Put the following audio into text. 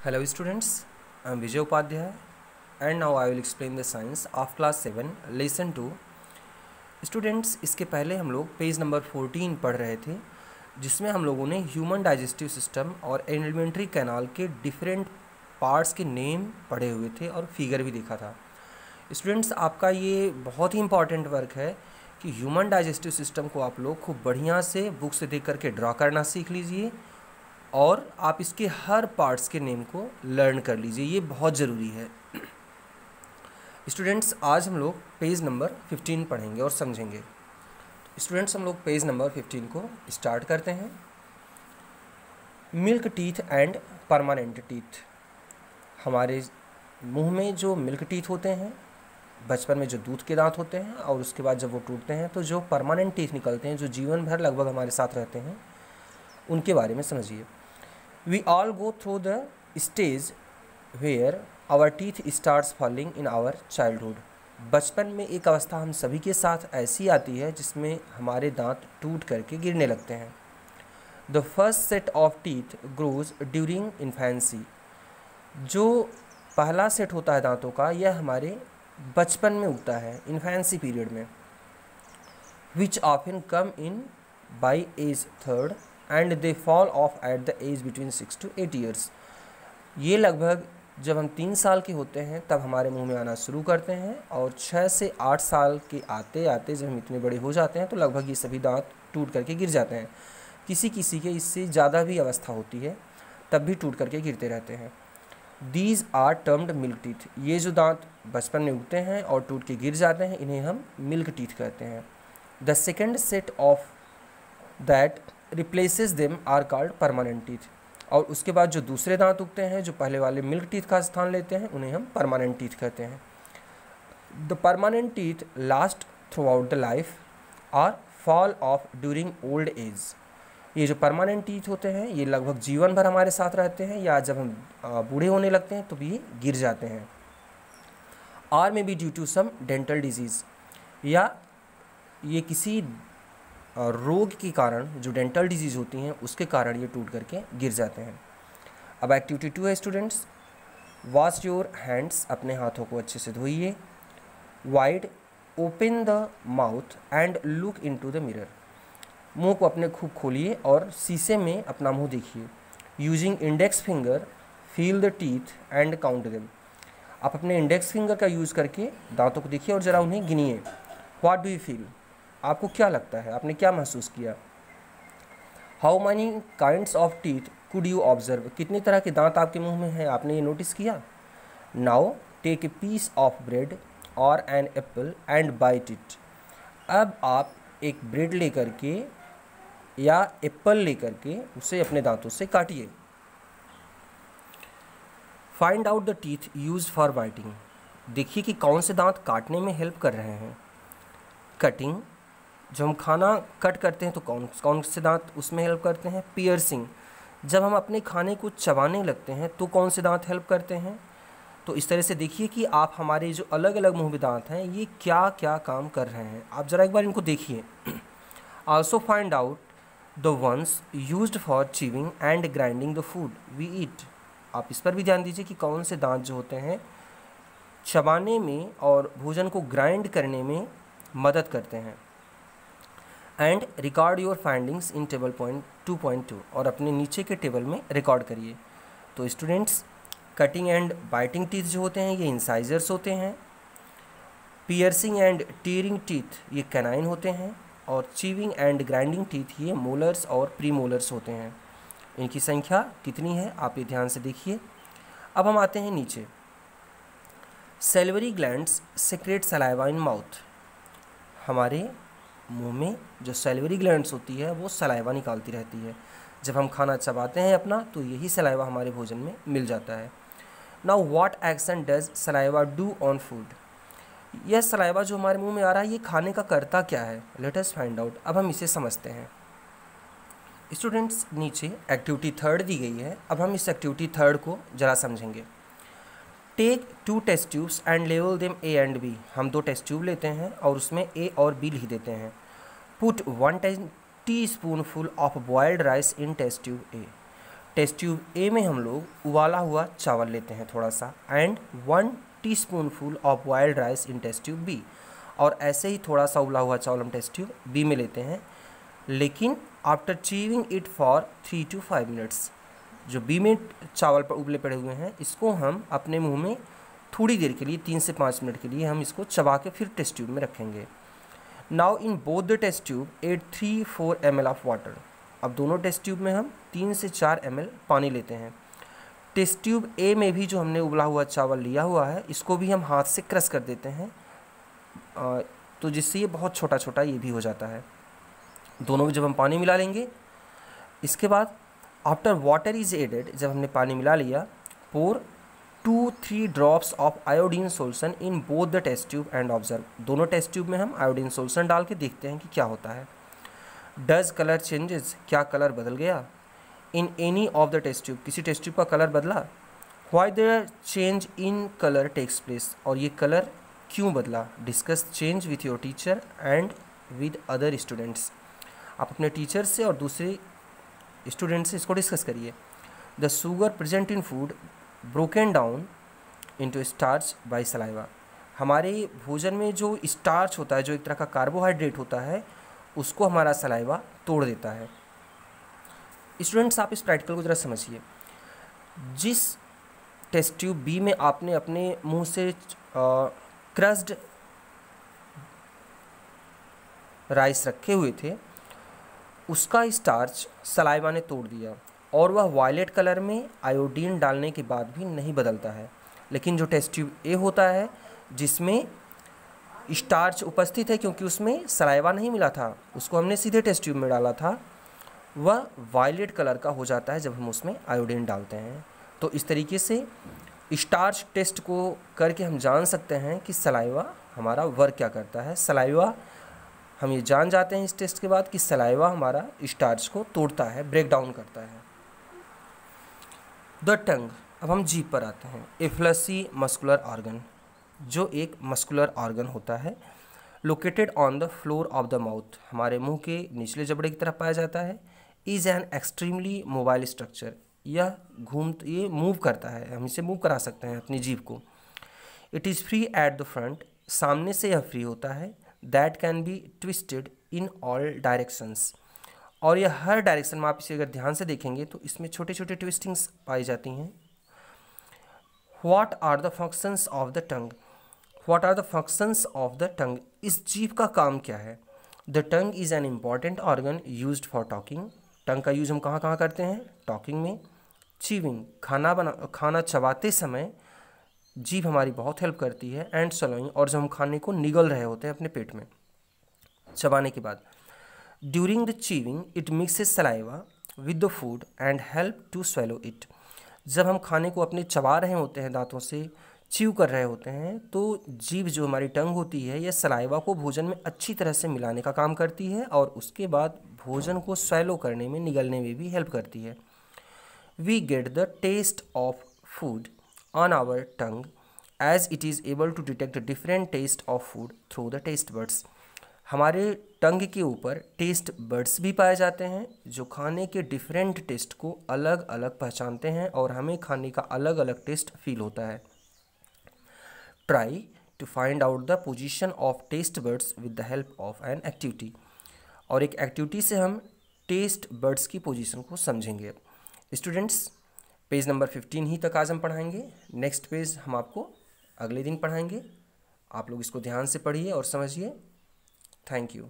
Hello students, I am Vijay Upadhyay and now I will explain the science of class 7 lesson 2. Students, इसके पहले हम लोग page number 14 पढ़ रहे थे जिसमें हम लोगों ने ह्यूमन डाइजेस्टिव सिस्टम और एलिमेंट्री कैनाल के डिफरेंट पार्ट्स के नेम पढ़े हुए थे और फिगर भी देखा था. स्टूडेंट्स, आपका ये बहुत ही इंपॉर्टेंट वर्क है कि ह्यूमन डाइजेस्टिव सिस्टम को आप लोग खूब बढ़िया से बुक से देख करके ड्रा करना सीख लीजिए और आप इसके हर पार्ट्स के नेम को लर्न कर लीजिए. ये बहुत ज़रूरी है. स्टूडेंट्स, आज हम लोग पेज नंबर 15 पढ़ेंगे और समझेंगे. स्टूडेंट्स, हम लोग पेज नंबर 15 को स्टार्ट करते हैं. Milk teeth and permanent teeth. हमारे मुंह में जो मिल्क टीथ होते हैं, बचपन में जो दूध के दांत होते हैं, और उसके बाद जब वो टूटते हैं तो जो परमानेंट टीथ निकलते हैं, जो जीवन भर लगभग हमारे साथ रहते हैं, उनके बारे में समझिए. We all go through the stage where our teeth starts falling in our childhood. बचपन में एक अवस्था हम सभी के साथ ऐसी आती है जिसमें हमारे दांत टूट करके गिरने लगते हैं. The first set of teeth grows during infancy. जो पहला सेट होता है दांतों का, यह हमारे बचपन में उगता है, इन्फेंसी पीरियड में. Which often come in by age third and they fall off at the age between 6 to 8 years. ये लगभग जब हम 3 साल के होते हैं तब हमारे मुंह में आना शुरू करते हैं और 6 से 8 साल के आते आते जब हम इतने बड़े हो जाते हैं तो लगभग ये सभी दांत टूट करके गिर जाते हैं. किसी किसी के इससे ज़्यादा भी अवस्था होती है, तब भी टूट करके गिरते रहते हैं. These are termed milk teeth. ये जो दांत बचपन में उगते हैं और टूट के गिर जाते हैं, इन्हें हम मिल्क टीथ कहते हैं. The second set of that replaces them are called permanent teeth. और उसके बाद जो दूसरे दांत उगते हैं, जो पहले वाले मिल्क टीथ का स्थान लेते हैं, उन्हें हम परमानेंट टीथ कहते हैं. The permanent teeth last throughout the life और fall off during old age. ये जो परमानेंट टीथ होते हैं ये लगभग जीवन भर हमारे साथ रहते हैं, या जब हम बूढ़े होने लगते हैं तो भी ये गिर जाते हैं. और maybe due to some dental disease, या ये किसी रोग के कारण, जो डेंटल डिजीज़ होती हैं उसके कारण ये टूट करके गिर जाते हैं. अब एक्टिविटी 2 है स्टूडेंट्स. Wash your hands. अपने हाथों को अच्छे से धोइए. Wide open the mouth and look into the mirror. मुंह को अपने खूब खोलिए और शीशे में अपना मुंह देखिए. Using index finger feel the teeth and count them. आप अपने इंडेक्स फिंगर का यूज़ करके दांतों को देखिए और ज़रा उन्हें गिनिए. What do you feel. आपको क्या लगता है, आपने क्या महसूस किया. How many kinds of teeth could you observe. कितनी तरह के दांत आपके मुंह में हैं, आपने ये नोटिस किया. Now take a piece of bread और an apple and bite it. अब आप एक ब्रेड लेकर के या एप्पल लेकर के उसे अपने दांतों से काटिए. Find out the teeth used for biting. देखिए कि कौन से दांत काटने में हेल्प कर रहे हैं. कटिंग, जब हम खाना कट करते हैं तो कौन से दांत उसमें हेल्प करते हैं. पियर्सिंग, जब हम अपने खाने को चबाने लगते हैं तो कौन से दांत हेल्प करते हैं. तो इस तरह से देखिए कि आप हमारे जो अलग अलग मुंह में दांत हैं ये क्या क्या काम कर रहे हैं. आप ज़रा एक बार इनको देखिए. Also find out the ones used for chewing and grinding the food we eat. आप इस पर भी ध्यान दीजिए कि कौन से दांत जो होते हैं चबाने में और भोजन को ग्राइंड करने में मदद करते हैं. And record your findings in table point 2.2. और अपने नीचे के टेबल में रिकॉर्ड करिए. तो students, cutting and biting teeth जो होते हैं ये इंसाइजर्स होते हैं. पियर्सिंग एंड टीयरिंग टीथ ये कैनाइन होते हैं. और चीविंग एंड ग्राइंडिंग टीथ ये मोलर्स और प्रीमोलर्स होते हैं. इनकी संख्या कितनी है आप ये ध्यान से देखिए. अब हम आते हैं नीचे. Salivary glands secrete saliva in mouth. हमारे मुंह में जो सैलिवरी ग्लैंड्स होती है वो सलाइवा निकालती रहती है. जब हम खाना चबाते हैं अपना तो यही सलाइवा हमारे भोजन में मिल जाता है. Now what action does saliva do on food. यह सलाइवा जो हमारे मुंह में आ रहा है ये खाने का करता क्या है. Let us find out. अब हम इसे समझते हैं. स्टूडेंट्स, नीचे एक्टिविटी 3 दी गई है. अब हम इस एक्टिविटी 3 को ज़रा समझेंगे. Take 2 test tubes and label them A and B. हम 2 टेस्ट ट्यूब लेते हैं और उसमें ए और बी लिख देते हैं. Put 1 teaspoonful of boiled rice in test tube A. Test tube A में हम लोग उबाला हुआ चावल लेते हैं थोड़ा सा, and 1 teaspoonful of boiled rice in test tube B, और ऐसे ही थोड़ा सा उबला हुआ चावल हम टेस्ट ट्यूब बी में लेते हैं, लेकिन after chewing it for 3 to 5 minutes. जो बी में चावल पर उबले पड़े हुए हैं इसको हम अपने मुंह में थोड़ी देर के लिए 3 से 5 मिनट के लिए हम इसको चबा के फिर टेस्ट ट्यूब में रखेंगे। Now in both the test tube add 3-4 ml of water. अब दोनों टेस्ट ट्यूब में हम 3 से 4 ml पानी लेते हैं। टेस्ट ट्यूब ए में भी जो हमने उबला हुआ चावल लिया हुआ है इसको भी हम हाथ से क्रश कर देते हैं, तो जिससे ये बहुत छोटा छोटा ये भी हो जाता है। दोनों में जब हम पानी मिला लेंगे, इसके बाद आफ्टर वाटर इज एडेड, जब हमने पानी मिला लिया, pour 2-3 drops of iodine solution in both the test tube and observe. दोनों टेस्ट ट्यूब में हम आयोडीन सोल्यूशन डाल के देखते हैं कि क्या होता है। डज कलर चेंजेस, क्या कलर बदल गया? In any of the test tube, किसी टेस्ट ट्यूब का कलर बदला? Why the change in colour takes place, और ये कलर क्यों बदला? Discuss change with your teacher and with other students. आप अपने टीचर से और दूसरे स्टूडेंट से इसको डिस्कस करिए। The sugar present in food broken down into starch by saliva. हमारे भोजन में जो स्टार्च होता है, जो एक तरह का कार्बोहाइड्रेट होता है, उसको हमारा सलाइवा तोड़ देता है। स्टूडेंट्स, आप इस प्रैक्टिकल को ज़रा समझिए। जिस टेस्ट ट्यूब बी में आपने अपने मुंह से क्रस्ड राइस रखे हुए थे, उसका स्टार्च सलाइवा ने तोड़ दिया और वह वायलेट कलर में आयोडीन डालने के बाद भी नहीं बदलता है। लेकिन जो टेस्ट ट्यूब ए होता है, जिसमें स्टार्च उपस्थित है क्योंकि उसमें सलाइवा नहीं मिला था, उसको हमने सीधे टेस्ट ट्यूब में डाला था, वह वायलेट कलर का हो जाता है जब हम उसमें आयोडीन डालते हैं। तो इस तरीके से स्टार्च टेस्ट को करके हम जान सकते हैं कि सलाइवा हमारा वर्क क्या करता है। सलाइवा, हम ये जान जाते हैं इस टेस्ट के बाद कि सलाइवा हमारा स्टार्च को तोड़ता है, ब्रेक डाउन करता है। द टंग, अब हम जीभ पर आते हैं। ए फ्लसी मस्कुलर ऑर्गन, जो एक मस्कुलर ऑर्गन होता है, located on the floor of the mouth, हमारे मुंह के निचले जबड़े की तरफ पाया जाता है। Is an extremely mobile structure, यह ये मूव करता है, हम इसे मूव करा सकते हैं अपनी जीभ को। It is free at the front, सामने से यह फ्री होता है। That can be twisted in all directions, और यह हर डायरेक्शन में, आप इसे अगर ध्यान से देखेंगे तो इसमें छोटे छोटे ट्विस्टिंग्स पाई जाती हैं। What are the functions of the tongue, what are the functions of the tongue, इस जीभ का काम क्या है? The tongue is an important organ used for talking, tongue का यूज हम कहाँ कहाँ करते हैं? टॉकिंग में। चीविंग, खाना चबाते समय जीभ हमारी बहुत हेल्प करती है। एंड swallowing, और जब हम खाने को निगल रहे होते हैं अपने पेट में चबाने के बाद। During the chewing it mixes saliva with the food and help to swallow it, जब हम खाने को अपने चबा रहे होते हैं, दांतों से च्यू कर रहे होते हैं, तो जीभ जो हमारी टंग होती है, यह सलाइवा को भोजन में अच्छी तरह से मिलाने का काम करती है और उसके बाद भोजन को swallow करने में, निगलने में भी हेल्प करती है। We get the taste of food on our tongue as it is able to detect different taste of food through the taste buds। हमारे टंग के ऊपर टेस्ट बर्ड्स भी पाए जाते हैं जो खाने के डिफरेंट टेस्ट को अलग अलग पहचानते हैं और हमें खाने का अलग अलग टेस्ट फील होता है। Try to find out the position of taste buds with the help of an activity, और एक एक्टिविटी से हम टेस्ट बर्ड्स की पोजीशन को समझेंगे। स्टूडेंट्स, पेज नंबर 15 ही तक आज हम पढ़ाएंगे। नेक्स्ट पेज हम आपको अगले दिन पढ़ाएंगे। आप लोग इसको ध्यान से पढ़िए और समझिए। Thank you.